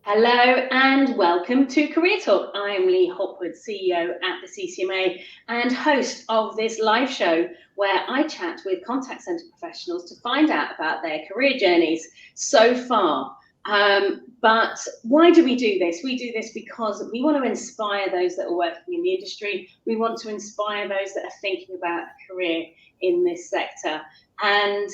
Hello and welcome to Career Talk. I am Lee Hopwood, CEO at the CCMA and host of this live show where I chat with contact centre professionals to find out about their career journeys so far. But why do we do this? We do this because we want to inspire those that are working in the industry. We want to inspire those that are thinking about a career in this sector. And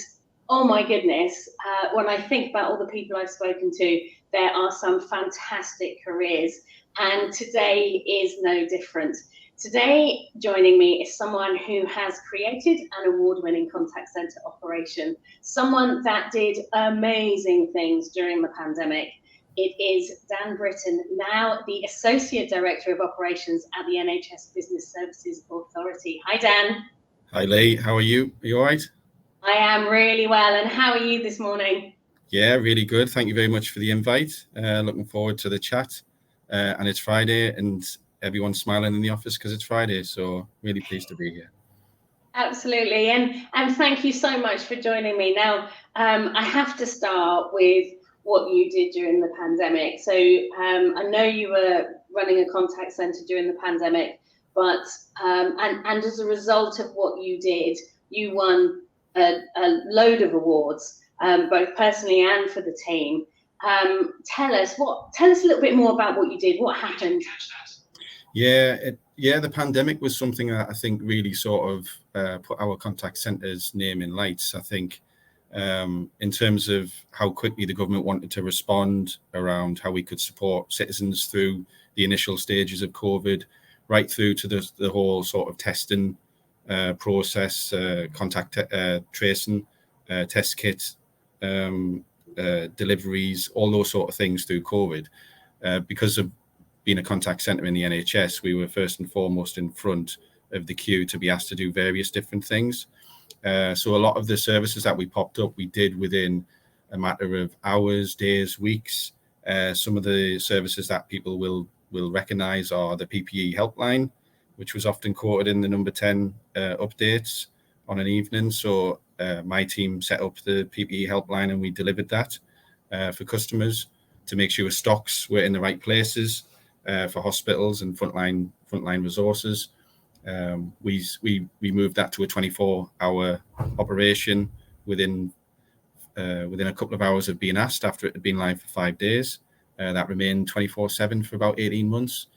oh my goodness, when I think about all the people I've spoken to, there are some fantastic careers, and today is no different. Today, joining me is someone who has created an award-winning contact centre operation, someone that did amazing things during the pandemic. It is Dan Britton, now the Associate Director of Operations at the NHS Business Services Authority. Hi, Dan. Hi, Lee. How are you? Are you all right? I am really well, and how are you this morning? Yeah, really good. Thank you very much for the invite. Looking forward to the chat. And it's Friday, and everyone's smiling in the office because it's Friday. So really pleased to be here. Absolutely, and thank you so much for joining me. Now, I have to start with what you did during the pandemic. So I know you were running a contact centre during the pandemic, but and as a result of what you did, you won a load of awards, both personally and for the team. Tell us a little bit more about what you did. What happened? Yeah, the pandemic was something that I think really sort of put our contact centre's name in lights. I think in terms of how quickly the government wanted to respond around how we could support citizens through the initial stages of COVID, right through to the whole sort of testing process, contact tracing, test kits, deliveries, all those sort of things through COVID. Because of being a contact centre in the NHS, we were first and foremost in front of the queue to be asked to do various different things. So a lot of the services that we popped up, we did within a matter of hours, days, weeks. Some of the services that people will recognise are the PPE helpline, which was often quoted in the number 10 updates on an evening. So my team set up the PPE helpline and we delivered that for customers to make sure stocks were in the right places for hospitals and frontline resources. We moved that to a 24-hour operation within a couple of hours of being asked after it had been live for 5 days. That remained 24/7 for about 18 months.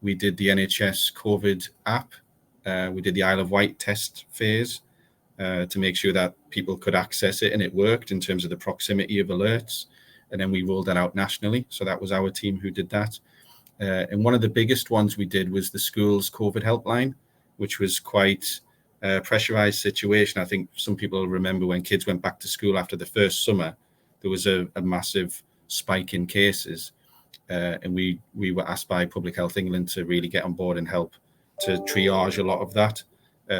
We did the NHS COVID app. We did the Isle of Wight test phase to make sure that people could access it, and it worked in terms of the proximity of alerts. And then we rolled that out nationally. So that was our team who did that. And one of the biggest ones we did was the school's COVID helpline, which was quite a pressurized situation. I think some people remember when kids went back to school after the first summer, there was a massive spike in cases. And we were asked by Public Health England to really get on board and help to triage a lot of that.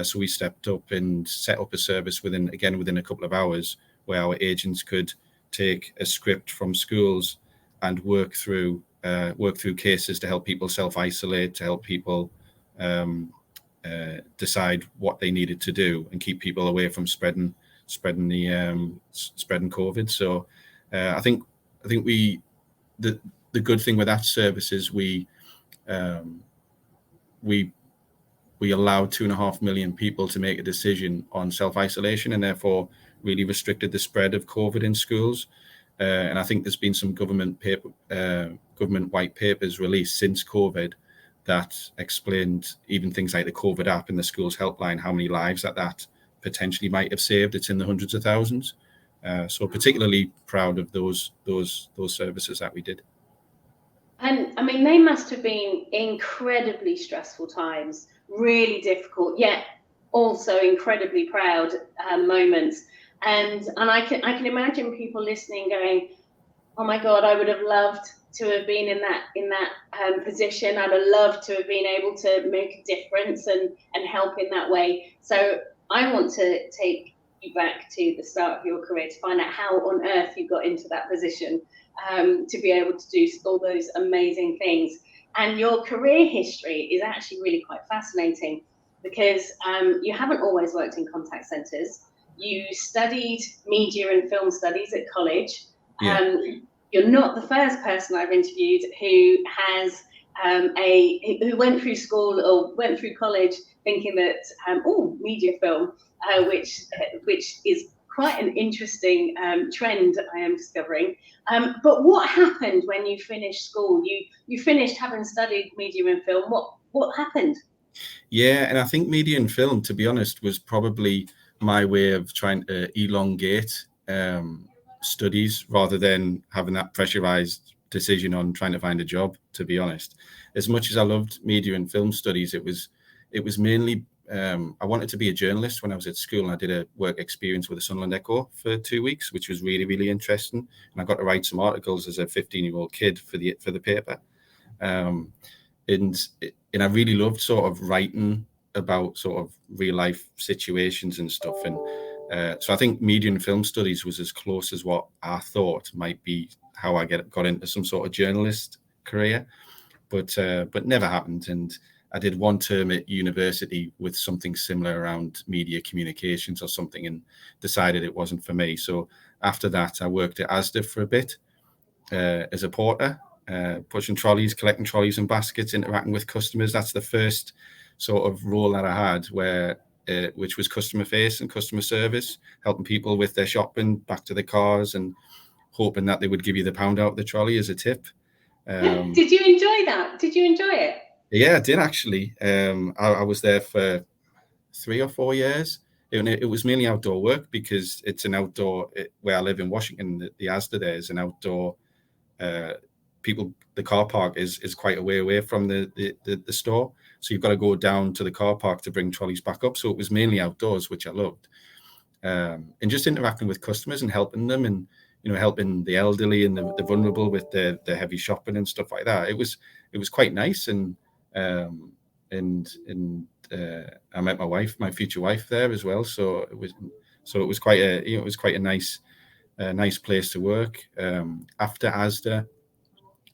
So we stepped up and set up a service within a couple of hours where our agents could take a script from schools and work through cases to help people self-isolate, to help people decide what they needed to do and keep people away from spreading COVID. So I think the good thing with that service is we allowed 2.5 million people to make a decision on self-isolation and therefore really restricted the spread of COVID in schools. And I think there's been some government white papers released since COVID that explained even things like the COVID app and the school's helpline, how many lives that potentially might have saved. It's in the hundreds of thousands. So particularly proud of those services that we did. And I mean, they must have been incredibly stressful times, really difficult, yet also incredibly proud moments. And I can imagine people listening going, "Oh my God, I would have loved to have been in that position. I'd have loved to have been able to make a difference and help in that way." So I want to take you back to the start of your career to find out how on earth you got into that position, to be able to do all those amazing things. And your career history is actually really quite fascinating because you haven't always worked in contact centres. You studied media and film studies at college. Yeah. you're not the first person I've interviewed who has who went through school or went through college thinking that media film, which is quite an interesting trend I am discovering. But what happened when you finished school? You finished having studied media and film. What happened? Yeah, and I think media and film, to be honest, was probably my way of trying to elongate studies rather than having that pressurized decision on trying to find a job, to be honest. As much as I loved media and film studies, it was mainly I wanted to be a journalist when I was at school, and I did a work experience with the Sunderland Echo for 2 weeks, which was really, really interesting. And I got to write some articles as a 15-year-old kid for the paper. And I really loved sort of writing about sort of real life situations and stuff. And so I think media and film studies was as close as what I thought might be how I got into some sort of journalist career, but never happened. And I did one term at university with something similar around media communications or something, and decided it wasn't for me. So after that, I worked at Asda for a bit as a porter. Pushing trolleys, collecting trolleys and baskets, interacting with customers. That's the first sort of role that I had, which was customer face and customer service, helping people with their shopping back to the cars and hoping that they would give you the pound out of the trolley as a tip. Did you enjoy that? Did you enjoy it? Yeah, I did actually. I was there for 3 or 4 years. It was mainly outdoor work because it's an outdoor, where I live in Washington, the Asda there is an outdoor the car park is quite a way away from the store, so you've got to go down to the car park to bring trolleys back up. So it was mainly outdoors, which I loved, and just interacting with customers and helping them, and helping the elderly and the vulnerable with their heavy shopping and stuff like that. It was quite nice, and I met my future wife there as well. So it was quite a nice place to work. After Asda,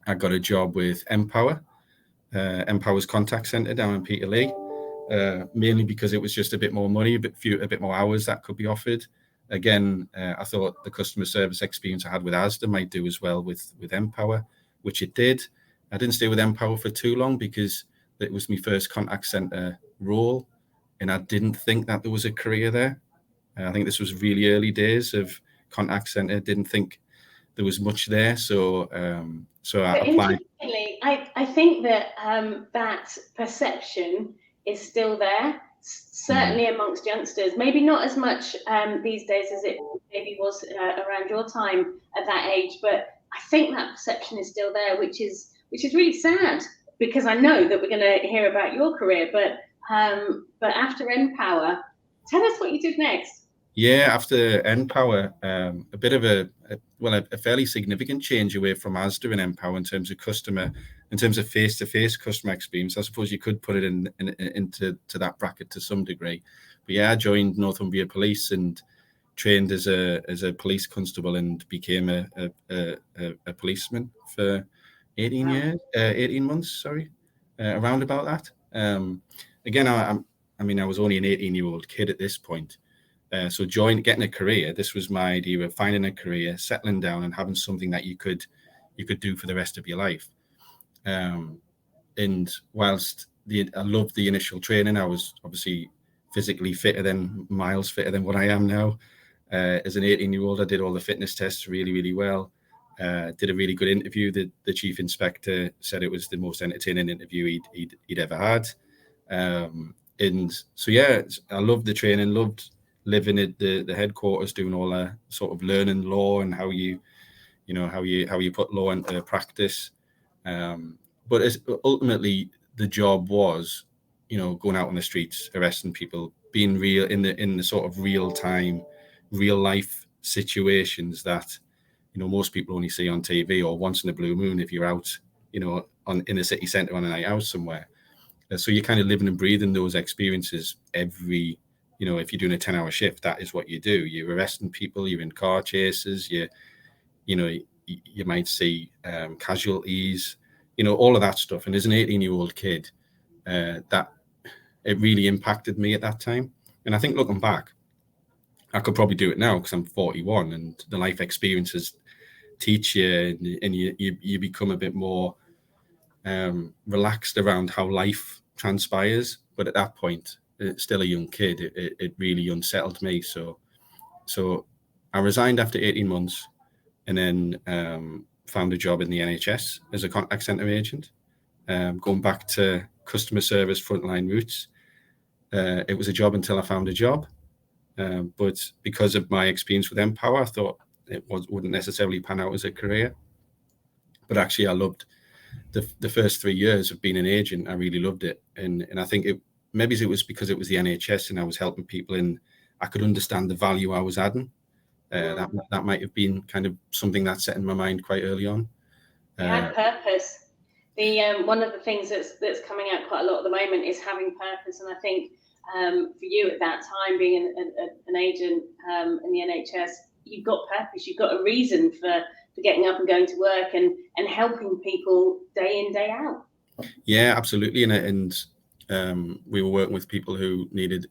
I got a job with Empower, Empower's contact center down in Peterlee, mainly because it was just a bit more money, a bit more hours that could be offered. Again, I thought the customer service experience I had with Asda might do as well with Empower, which it did. I didn't stay with Empower for too long because it was my first contact center role, and I didn't think that there was a career there. I think this was really early days of contact center. Didn't think there was much there, so I applied. Interestingly, I think that that perception is still there, certainly amongst youngsters. Maybe not as much these days as it maybe was around your time at that age, but I think that perception is still there, which is really sad, because I know that we're going to hear about your career. But after Empower, tell us what you did next. Yeah, after Empower, a bit of a fairly significant change away from Asda and Empower in terms of face-to-face customer experience. I suppose you could put it into that bracket to some degree. But yeah, I joined Northumbria Police and trained as a police constable and became a policeman for 18 months. Sorry, around about that. Again, I was only an 18-year-old kid at this point. So getting a career, this was my idea of finding a career, settling down and having something that you could do for the rest of your life. And whilst I loved the initial training, I was obviously physically miles fitter than what I am now. As an 18-year-old, I did all the fitness tests really, really well. Did a really good interview. The chief inspector said it was the most entertaining interview he'd ever had. And so, yeah, I loved the training, loved living at the headquarters, doing all that sort of learning law and how you put law into practice. But ultimately the job was, going out on the streets, arresting people, being real in the sort of real time, real life situations that, most people only see on TV or once in a blue moon if you're out, in a city centre on a night out somewhere. So you're kind of living and breathing those experiences every. If you're doing a 10-hour shift, that is what you do. You're arresting people, you're in car chases, you might see casualties, all of that stuff. And as an 18-year-old kid, that it really impacted me at that time. And I think looking back, I could probably do it now because I'm 41 and the life experiences teach you, and you become a bit more relaxed around how life transpires. But at that point, still a young kid, it really unsettled me. So I resigned after 18 months, and then found a job in the NHS as a contact centre agent, going back to customer service frontline roots. It was a job until I found a job. But because of my experience with Empower, I thought wouldn't necessarily pan out as a career. But actually, I loved the first 3 years of being an agent. I really loved it. And I think maybe it was because it was the NHS and I was helping people, and I could understand the value I was adding. That might have been kind of something that set in my mind quite early on. You had purpose. The one of the things that's coming out quite a lot at the moment is having purpose, and I think for you at that time, being an agent in the NHS, you've got purpose. You've got a reason for getting up and going to work and helping people day in, day out. Yeah, absolutely. And we were working with people who needed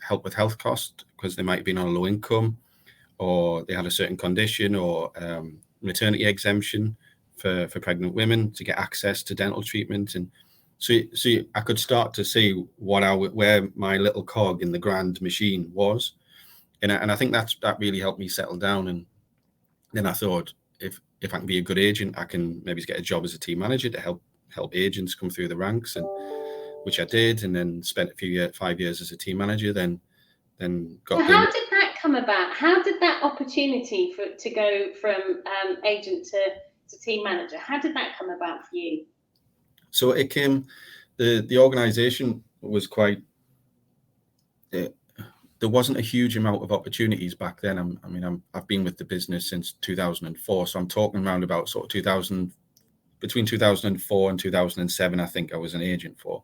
help with health costs because they might have been on a low income, or they had a certain condition, or maternity exemption for pregnant women to get access to dental treatment. And so I could start to see where my little cog in the grand machine was. And I think that really helped me settle down. And then I thought, if I can be a good agent, I can maybe get a job as a team manager to help agents come through the ranks, and which I did, and then spent 5 years as a team manager. Then got. So how did that come about? How did that opportunity to go from agent to team manager? How did that come about for you? So it came. The organisation was quite. There wasn't a huge amount of opportunities back then. I've been with the business since 2004, so I'm talking around about sort of 2000, between 2004 and 2007. I think I was an agent for,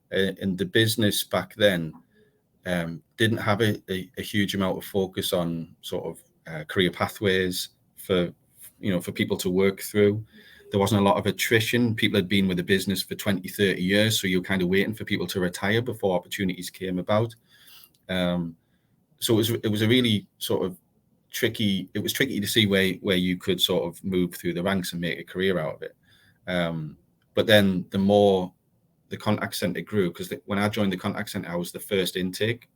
and the business back then didn't have a huge amount of focus on sort of career pathways for people to work through. There wasn't a lot of attrition. People had been with the business for 20, 30 years, so you're kind of waiting for people to retire before opportunities came about. So it was a really sort of tricky. It was tricky to see where you could sort of move through the ranks and make a career out of it. But then the more the contact center grew, because when I joined the contact center, I was the first intake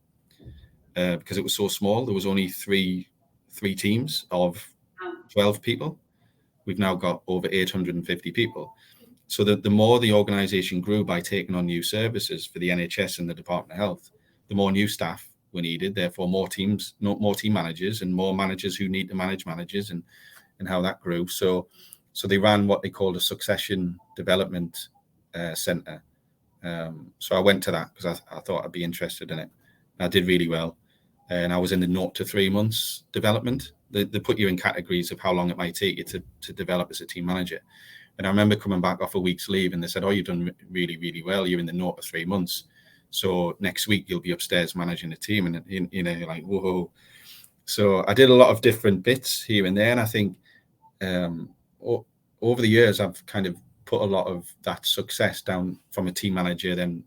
because it was so small. There was only three teams of 12 people. We've now got over 850 people. So the more the organization grew by taking on new services for the NHS and the Department of Health, the more new staff were needed, therefore more team managers and more managers who need to manage managers, and how that grew. So they ran what they called a succession development center. So I went to that because I thought I'd be interested in it. I did really well. And I was in the 0 to 3 months development. They put you in categories of how long it might take you to develop as a team manager. And I remember coming back off a week's leave, and they said, "Oh, you've done really, really well. You're in the 0 to 3 months. So next week you'll be upstairs managing a team." And you're like, whoa. So I did a lot of different bits here and there. And I think over the years, I've kind of put a lot of that success down from a team manager, then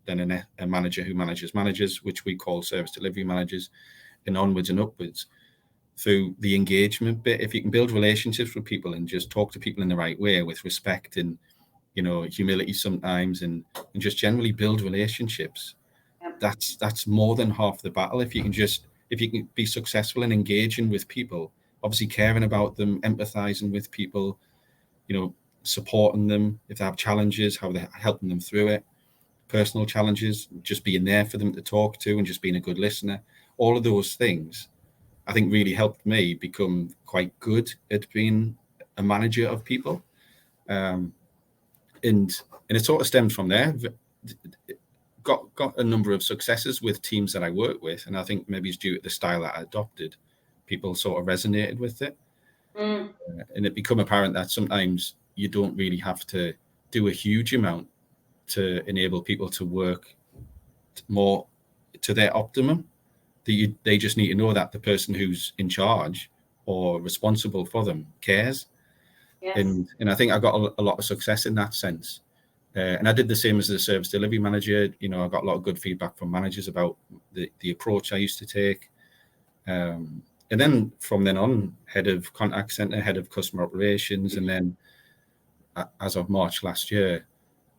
a manager who manages managers, which we call service delivery managers, and onwards and upwards through the engagement bit. If you can build relationships with people and just talk to people in the right way with respect and, humility sometimes, and just generally build relationships, that's more than half the battle. If you can be successful in engaging with people, obviously caring about them, empathizing with people, supporting them if they have challenges, how they're helping them through it, personal challenges, just being there for them to talk to, and just being a good listener. All of those things, I think, really helped me become quite good at being a manager of people. And it sort of stems from there. Got a number of successes with teams that I work with, and I think maybe it's due to the style that I adopted. People sort of resonated with it, and it became apparent that sometimes you don't really have to do a huge amount to enable people to work more to their optimum. They just need to know that the person who's in charge or responsible for them cares. Yes. And I think I got a lot of success in that sense. And I did the same as a service delivery manager. I got a lot of good feedback from managers about the approach I used to take. And then from then on, head of contact center, head of customer operations, and then as of March last year,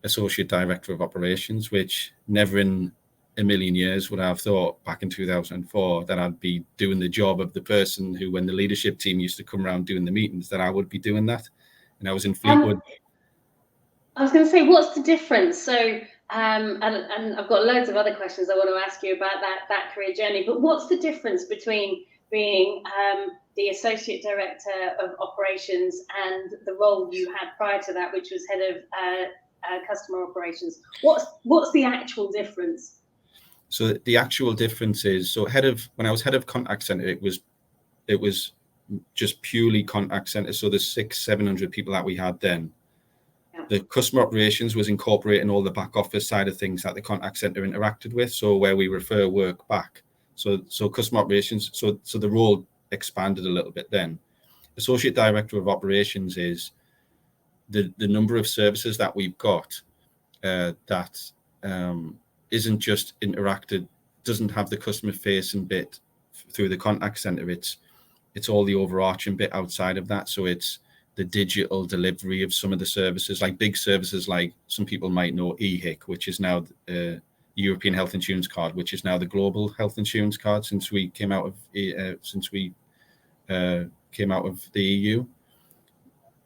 associate director of operations, which never in a million years would I have thought back in 2004 that I'd be doing the job of the person who, when the leadership team used to come around doing the meetings, that I would be doing that. And I was in Fleetwood. I was going to say, what's the difference? So, and I've got loads of other questions I want to ask you about that career journey, but what's the difference between being the associate director of operations and the role you had prior to that, which was head of customer operations? What's the actual difference? So the actual difference is, so when I was head of contact center, it was just purely contact center. So the 600-700 people that we had then. The customer operations was incorporating all the back office side of things that the contact center interacted with. So where we refer work back. So customer operations, so the role expanded a little bit then. Associate director of operations is the number of services that we've got that isn't just interacted, doesn't have the customer facing bit through the contact center. It's all the overarching bit outside of that. So it's the digital delivery of some of the services, like big services, like some people might know EHIC, which is now European Health Insurance Card, which is now the Global Health Insurance Card since we came out of the EU.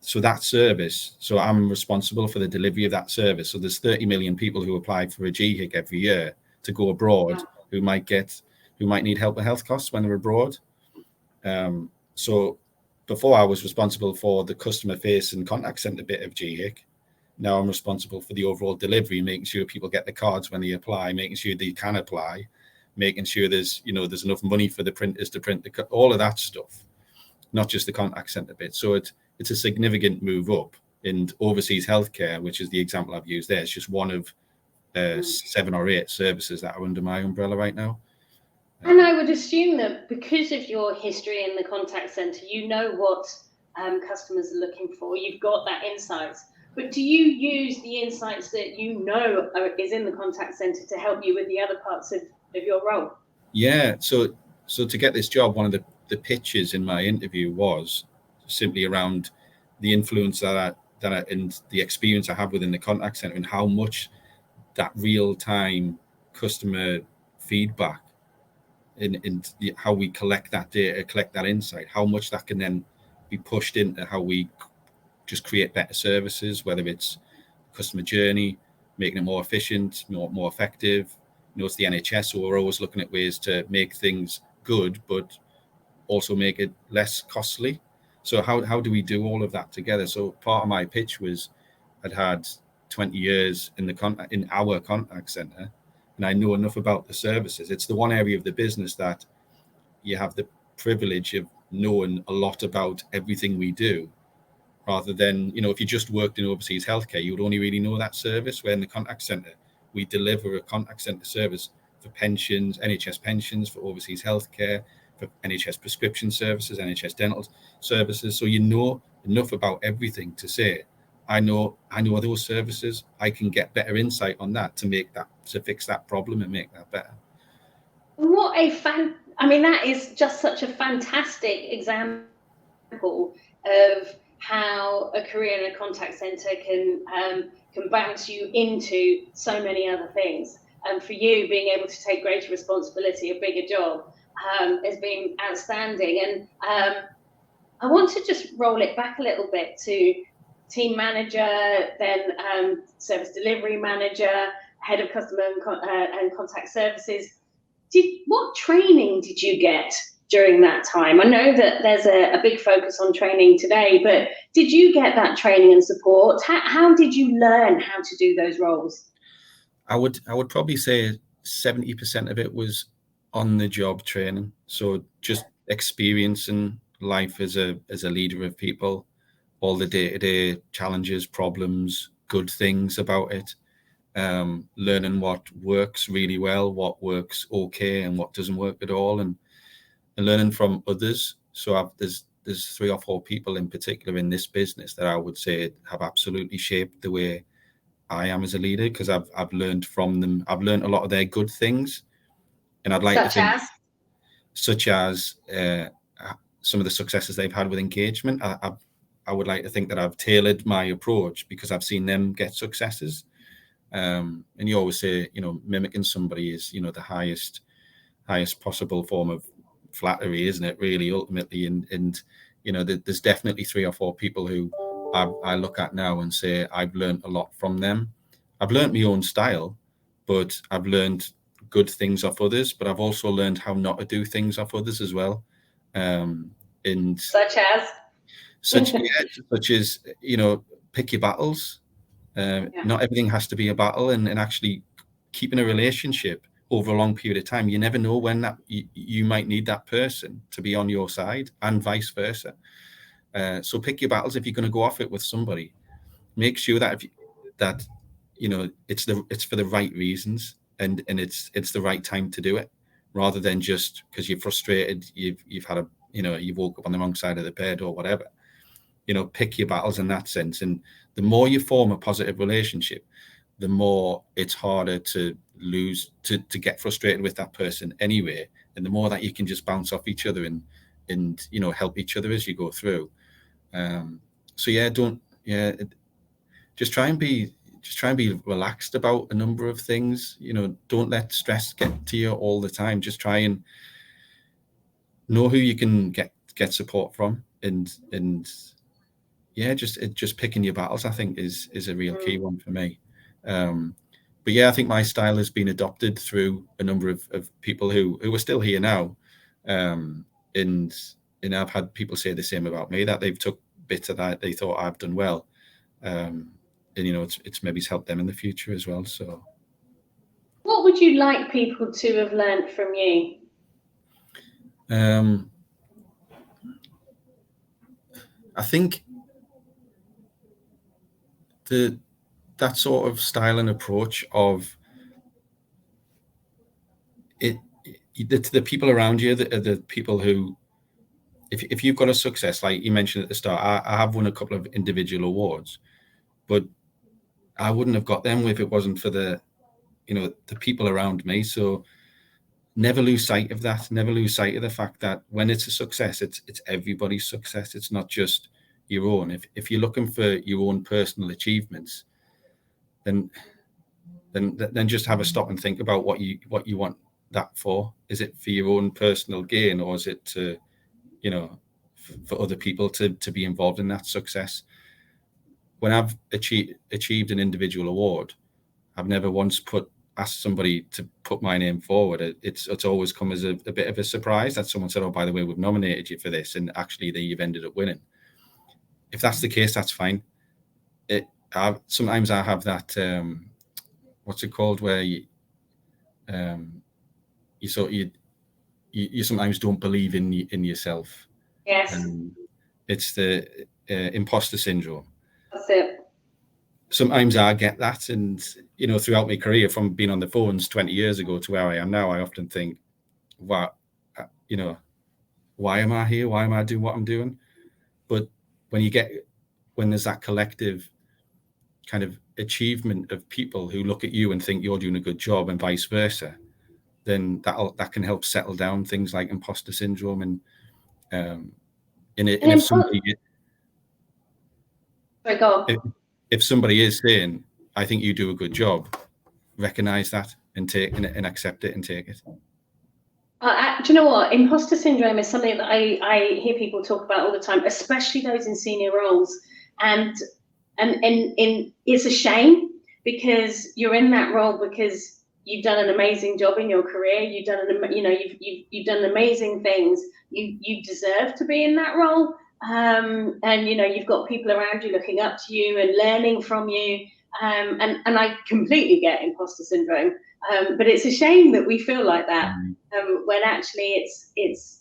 So that service, so I'm responsible for the delivery of that service. So there's 30 million people who apply for a GHIC every year to go abroad, who might need help with health costs when they're abroad. So before I was responsible for the customer face and contact center bit of GHIC. Now I'm responsible for the overall delivery, making sure people get the cards when they apply, making sure they can apply, making sure there's enough money for the printers to print all of that stuff, not just the contact center bit. So it's a significant move up. In overseas healthcare, which is the example I've used there, it's just one of 7 or 8 services that are under my umbrella right now. And I would assume that because of your history in the contact center, you know what customers are looking for. You've got that insight. But do you use the insights that you know is in the contact center to help you with the other parts of your role? Yeah. So to get this job, one of the pitches in my interview was simply around the influence that I and the experience I have within the contact center and how much that real-time customer feedback in how we collect that data, collect that insight, how much that can then be pushed into how we just create better services, whether it's customer journey, making it more efficient, more effective. It's the NHS, so we're always looking at ways to make things good, but also make it less costly. So how do we do all of that together? So part of my pitch was I'd had 20 years in our contact center, and I know enough about the services. It's the one area of the business that you have the privilege of knowing a lot about everything we do, rather than, if you just worked in overseas healthcare, you would only really know that service. Where in the contact center, we deliver a contact center service for pensions, NHS pensions, for overseas healthcare, for NHS prescription services, NHS dental services. So you know enough about everything to say, I know those services. I can get better insight on that to fix that problem and make that better. That is just such a fantastic example of how a career in a contact center can bounce you into so many other things. And for you, being able to take greater responsibility, a bigger job, has been outstanding. And I want to just roll it back a little bit to team manager, then service delivery manager, head of customer and contact services. What training did you get during that time? I know that there's a big focus on training today, but did you get that training and support? How did you learn how to do those roles? I would probably say 70% of it was on the job training. So just experiencing life as a leader of people, all the day-to-day challenges, problems, good things about it, learning what works really well, what works okay, and what doesn't work at all, and learning from others. So there's 3 or 4 people in particular in this business that I would say have absolutely shaped the way I am as a leader, because I've learned from them. I've learned a lot of their good things, and I'd like to think, such as some of the successes they've had with engagement. I would like to think that I've tailored my approach because I've seen them get successes. And you always say, mimicking somebody is, the highest possible form of flattery, isn't it? Really, ultimately, and there's definitely 3 or 4 people who I look at now and say I've learned a lot from them. I've learned my own style, but I've learned good things off others. But I've also learned how not to do things off others as well. And such as pick your battles. Not everything has to be a battle, and actually keeping a relationship over a long period of time. You never know when that you might need that person to be on your side, and vice versa. So pick your battles. If you're going to go off it with somebody, make sure that it's for the right reasons, and it's the right time to do it, rather than just because you're frustrated, you've had you woke up on the wrong side of the bed or whatever. Pick your battles in that sense. And the more you form a positive relationship, the more it's harder to get frustrated with that person anyway. And the more that you can just bounce off each other and help each other as you go through. Just try and be relaxed about a number of things. Don't let stress get to you all the time. Just try and know who you can get support from, and just picking your battles, I think, is a real key one for me. But I think my style has been adopted through a number of people who are still here now, and I've had people say the same about me, that they've took bits of that they thought I've done well, and it's maybe helped them in the future as well. So, what would you like people to have learned from you? I think that sort of style and approach of it, the people around you, the people who, if you've got a success, like you mentioned at the start, I have won a couple of individual awards, but I wouldn't have got them if it wasn't for the people around me. So never lose sight of that. Never lose sight of the fact that when it's a success, it's everybody's success. It's not just your own. If you're looking for your own personal achievements, then just have a stop and think about what you want that for. Is it for your own personal gain, or is it to, for other people to be involved in that success? When I've achieved an individual award, I've never once asked somebody to put my name forward. It's always come as a bit of a surprise that someone said, "Oh, by the way, we've nominated you for this," and actually you've ended up winning. If that's the case, that's fine. Sometimes I have that, what's it called, where you sometimes don't believe in yourself. Yes. It's the imposter syndrome. That's it. Sometimes I get that, and throughout my career, from being on the phones 20 years ago to where I am now, I often think, wow, why am I here? Why am I doing what I'm doing? But when there's that collective kind of achievement of people who look at you and think you're doing a good job, and vice versa, then that can help settle down things like imposter syndrome. If somebody is saying, "I think you do a good job," recognize that and accept it and take it. Do you know what? Imposter syndrome is something that I hear people talk about all the time, especially those in senior roles. And it's a shame, because you're in that role because you've done an amazing job in your career. You've done you've done amazing things. You deserve to be in that role. And you've got people around you looking up to you and learning from you. And I completely get imposter syndrome. But it's a shame that we feel like that, when actually it's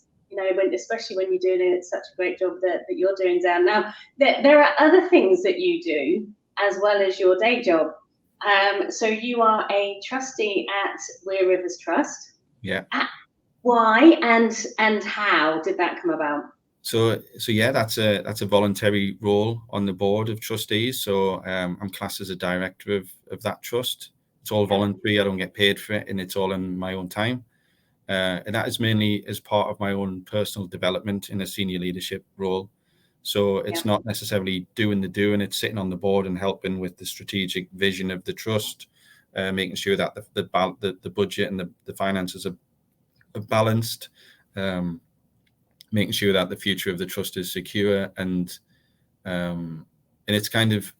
especially when you're doing such a great job that you're doing, Dan. Now, there are other things that you do as well as your day job. So you are a trustee at Weir Rivers Trust. Yeah. Why and how did that come about? So that's a voluntary role on the board of trustees. So I'm classed as a director of that trust. It's all voluntary. I don't get paid for it, and it's all in my own time. And that is mainly as part of my own personal development in a senior leadership role. So it's not necessarily doing, it's sitting on the board and helping with the strategic vision of the trust, making sure that the budget and the finances are balanced, making sure that the future of the trust is secure, and it's kind of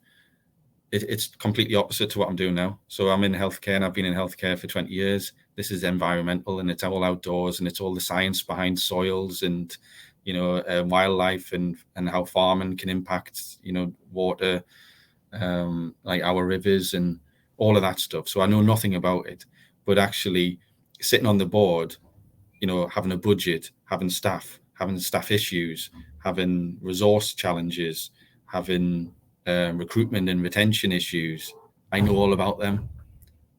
it's completely opposite to what I'm doing now. So I'm in healthcare, and I've been in healthcare for 20 years. This is environmental, and it's all outdoors, and it's all the science behind soils and wildlife and how farming can impact water, like our rivers and all of that stuff. So I know nothing about it, but actually sitting on the board, having a budget, having staff issues, having resource challenges, having recruitment and retention issues, I know all about them.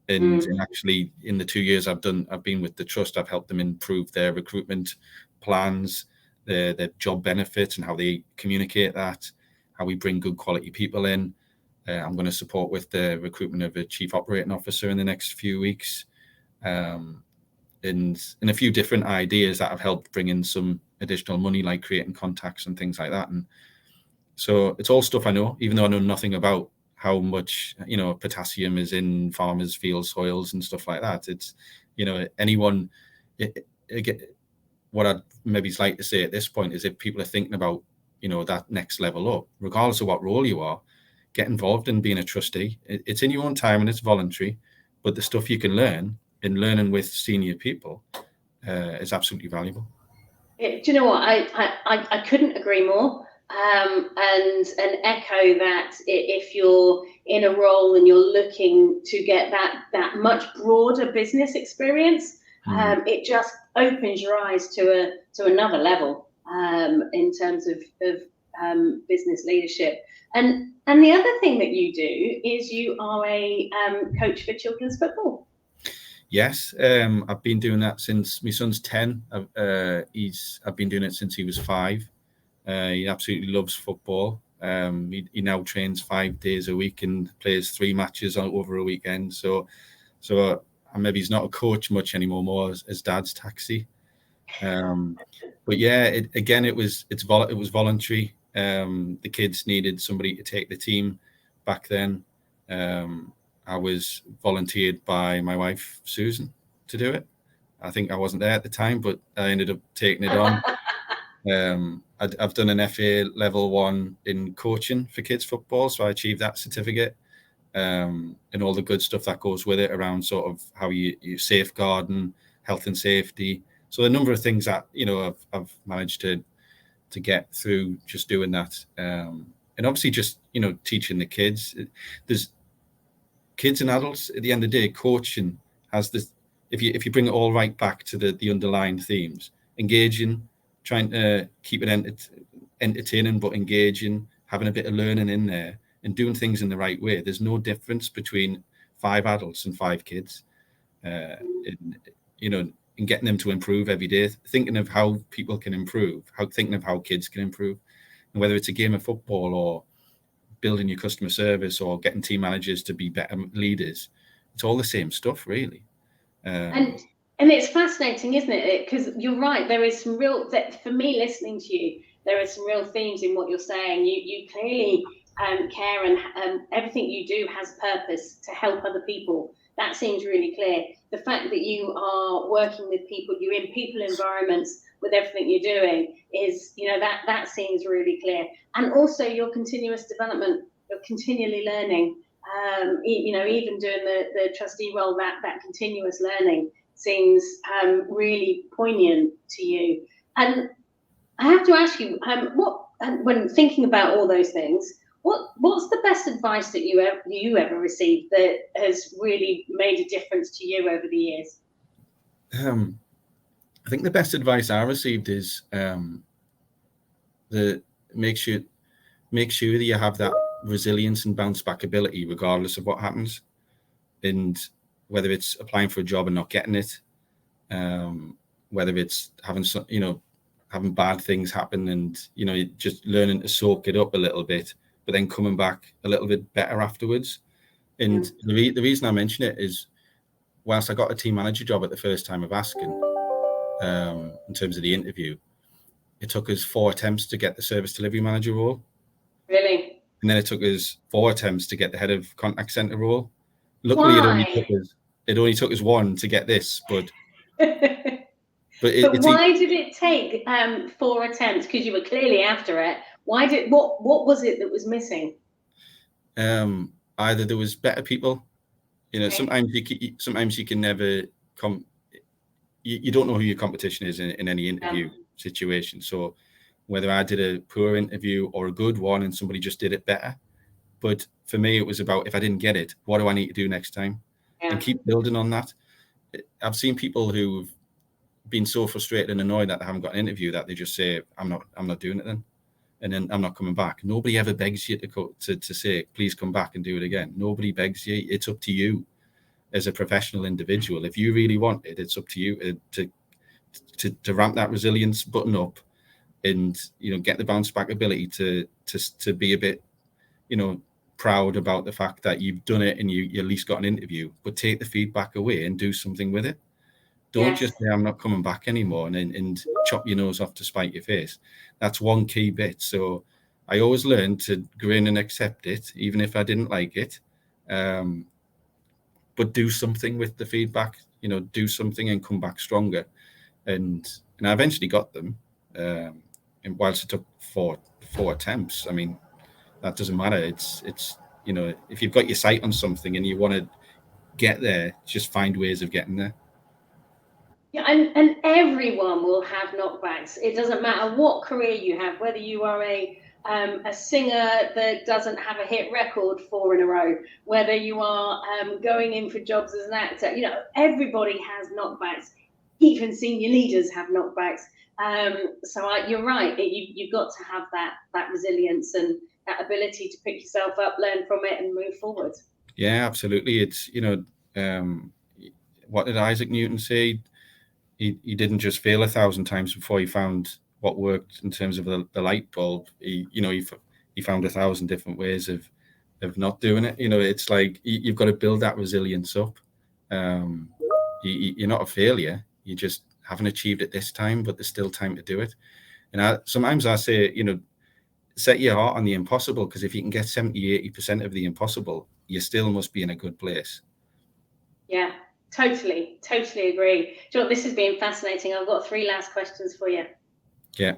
And actually, in the 2 years I've been with the trust, I've helped them improve their recruitment plans, their job benefits, and how they communicate that, how we bring good quality people in. I'm going to support with the recruitment of a chief operating officer in the next few weeks, and a few different ideas that have helped bring in some additional money, like creating contacts and things like that. And so it's all stuff I know, even though I know nothing about how much potassium is in farmers' field soils and stuff like that. It's anyone. What I'd maybe like to say at this point is, if people are thinking about that next level up, regardless of what role you are, get involved in being a trustee. It's in your own time and it's voluntary, but the stuff you can learn in learning with senior people is absolutely valuable. Do you know what? I couldn't agree more. And echo that if you're in a role and you're looking to get that much broader business experience, it just opens your eyes to another level in terms of business leadership. And the other thing that you do is you are a coach for children's football. Yes, I've been doing that since my son's 10. I've been doing it since he was 5. He absolutely loves football. He now trains 5 days a week and plays 3 matches over a weekend. So maybe he's not a coach much anymore, more as dad's taxi. But yeah, it was voluntary. The kids needed somebody to take the team back then. I was volunteered by my wife, Susan, to do it. I think I wasn't there at the time, but I ended up taking it on. I've done an FA level 1 in coaching for kids football, so I achieved that certificate, and all the good stuff that goes with it around sort of how you safeguarding, health and safety. So a number of things that I've managed to get through just doing that, and obviously just teaching the kids. There's kids and adults. At the end of the day, coaching has this. If you bring it all right back to the underlying themes, engaging, trying to keep it entertaining but engaging, having a bit of learning in there, and doing things in the right way. There's no difference between 5 adults and 5 kids, and getting them to improve every day, thinking of how people can improve, thinking of how kids can improve, and whether it's a game of football or building your customer service or getting team managers to be better leaders, it's all the same stuff, really. And it's fascinating, isn't it? Because you're right. There is some real, for me, listening to you, there are some real themes in what you're saying. You clearly care, and everything you do has purpose to help other people. That seems really clear. The fact that you are working with people, you're in people environments with everything you're doing is, that seems really clear. And also your continuous development, you're continually learning. Even doing the trustee role, that continuous learning seems really poignant to you. And I have to ask you, when thinking about all those things, what's the best advice that you ever received that has really made a difference to you over the years? I think the best advice I received is make sure that you have that resilience and bounce back ability regardless of what happens, and whether it's applying for a job and not getting it, whether it's having bad things happen and just learning to soak it up a little bit, but then coming back a little bit better afterwards. And the reason I mention it is, whilst I got a team manager job at the first time of asking, in terms of the interview. It took us 4 attempts to get the service delivery manager role. Really? And then it took us 4 attempts to get the head of contact center role. Luckily, it only took us 1 to get this, but why did it take 4 attempts? Because you were clearly after it. What was it that was missing? Either there was better people. Okay. Sometimes you can never you don't know who your competition is in any interview situation. So whether I did a poor interview or a good one and somebody just did it better. But for me, it was about, if I didn't get it, what do I need to do next time? And keep building on that. I've seen people who've been so frustrated and annoyed that they haven't got an interview that they just say, I'm not doing it then. And then I'm not coming back. Nobody ever begs you to say, please come back and do it again. Nobody begs you. It's up to you as a professional individual. If you really want it, it's up to you to ramp that resilience button up and, get the bounce back ability to be a bit, proud about the fact that you've done it and you at least got an interview, but take the feedback away and do something with it. Don't just say, I'm not coming back anymore and chop your nose off to spite your face. That's one key bit. So I always learned to grin and accept it, even if I didn't like it. But do something with the feedback, do something and come back stronger. And I eventually got them. And whilst it took four attempts, I mean, that doesn't matter. It's if you've got your sight on something and you want to get there, just find ways of getting there. Yeah, and everyone will have knockbacks. It doesn't matter what career you have, whether you are a singer that doesn't have a hit record 4 in a row, whether you are going in for jobs as an actor. Everybody has knockbacks. Even senior leaders have knockbacks. So you're right. You've got to have that resilience and that ability to pick yourself up, learn from it, and move forward. Yeah, absolutely. It's what did Isaac Newton say? He didn't just fail 1,000 times before he found what worked in terms of the light bulb. He found 1,000 different ways of not doing it. It's like you've got to build that resilience up. You're not a failure. You just haven't achieved it this time, but there's still time to do it. And sometimes I say, set your heart on the impossible, because if you can get 70-80% of the impossible, you still must be in a good place. Yeah, totally agree. Do you know what, this has been fascinating. I've got 3 last questions for you. Yeah.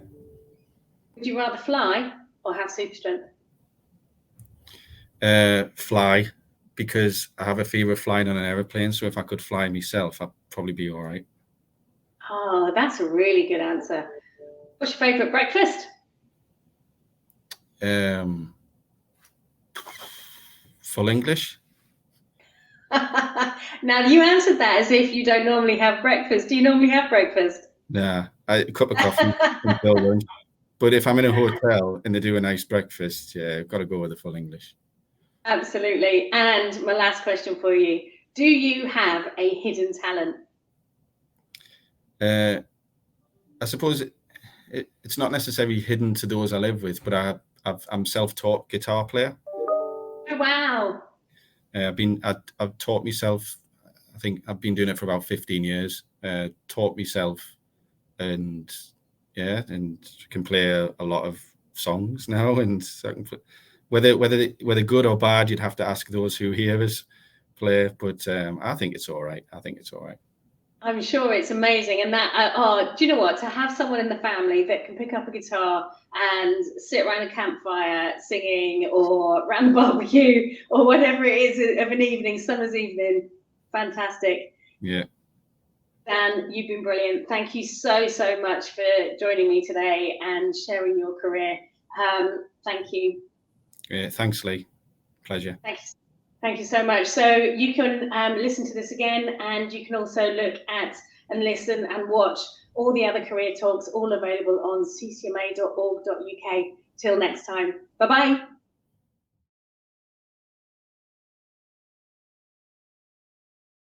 Would you rather fly or have super strength? Fly, because I have a fear of flying on an aeroplane. So if I could fly myself, I'd probably be all right. Oh, that's a really good answer. What's your favourite breakfast? Full English. Now, you answered that as if you don't normally have breakfast. Do you normally have breakfast? Nah, a cup of coffee until lunch. But if I'm in a hotel and they do a nice breakfast, yeah, I've got to go with the full English. Absolutely. And my last question for you. Do you have a hidden talent? I suppose it's not necessarily hidden to those I live with, but I'm self-taught guitar player. Oh, wow. I've taught myself. I think I've been doing it for about 15 years. Taught myself, and can play a lot of songs now. And so whether good or bad, you'd have to ask those who hear us play. But I think it's all right. I'm sure it's amazing. And do you know what? To have someone in the family that can pick up a guitar and sit around a campfire singing, or around the barbecue, or whatever it is of an evening, summer's evening, fantastic. Yeah. Dan, you've been brilliant. Thank you so much for joining me today and sharing your career. Thank you. Yeah, thanks, Lee. Pleasure. Thanks. Thank you so much. So you can listen to this again, and you can also look at and listen and watch all the other career talks, all available on ccma.org.uk. Till next time. Bye-bye.